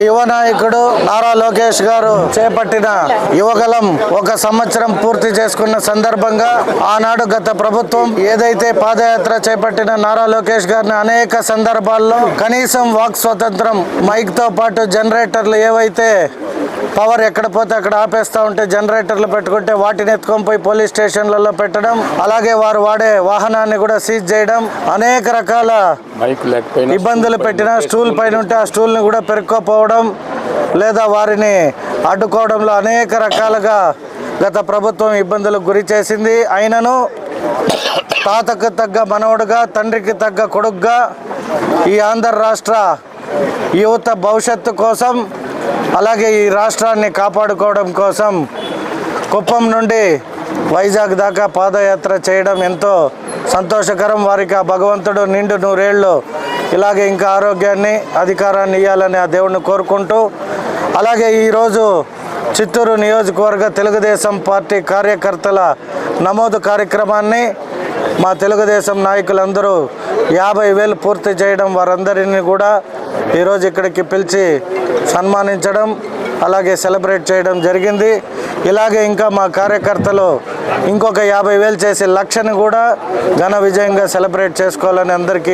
యువ నాయకుడు నారా లోకేష్ గారు చేపట్టిన యువగలం 1 సంవత్సరం పూర్తి చేసుకున్న సందర్భంగా ఆనాడు గత ప్రభుత్వం ఏదైతే పాదయాత్ర చేపట్టిన నారా లోకేష్ గారిని అనేక సందర్భాల్లో కనీసం వాక్ స్వాతంత్రం మైక్ తో పాటు జనరేటర్లు ఏవైతే పవర్ ఎక్కడ పోతే అక్కడ ఆపేస్తా ఉంటే జనరేటర్లు పెట్టుకుంటే వాటిని ఎత్తుకొని పోయి పోలీస్ స్టేషన్లలో పెట్టడం, అలాగే వారు వాడే వాహనాన్ని కూడా సీజ్ చేయడం, అనేక రకాల ఇబ్బందులు పెట్టిన స్టూల్ పైన ఉంటే ఆ స్టూల్ని కూడా పెరుక్కోపోవడం లేదా వారిని అడ్డుకోవడంలో అనేక రకాలుగా గత ప్రభుత్వం ఇబ్బందులకు గురి చేసింది. అయినను తాతకు తగ్గ మనవడుగా, తండ్రికి తగ్గ కొడుకుగా ఈ ఆంధ్ర రాష్ట్ర యువత భవిష్యత్తు కోసం, అలాగే ఈ రాష్ట్రాన్ని కాపాడుకోవడం కోసం కుప్పం నుండి వైజాగ్ దాకా పాదయాత్ర చేయడం ఎంతో సంతోషకరం. వారికి ఆ భగవంతుడు నిండు 100 ఏళ్ళు ఇలాగే ఇంకా ఆరోగ్యాన్ని, అధికారాన్ని ఇవ్వాలని ఆ దేవుణ్ణి కోరుకుంటూ, అలాగే ఈరోజు చిత్తూరు నియోజకవర్గ తెలుగుదేశం పార్టీ కార్యకర్తల నమోదు కార్యక్రమాన్ని మా తెలుగుదేశం నాయకులందరూ 50,000 పూర్తి చేయడం, వారందరినీ కూడా ఈరోజు ఇక్కడికి పిలిచి సన్మానించడం, అలాగే సెలబ్రేట్ చేయడం జరిగింది. ఇలాగే ఇంకా మా కార్యకర్తలు ఇంకొక 50,000 చేసి 1,00,000ని కూడా ఘన విజయంగా సెలబ్రేట్ చేసుకోవాలని అందరికీ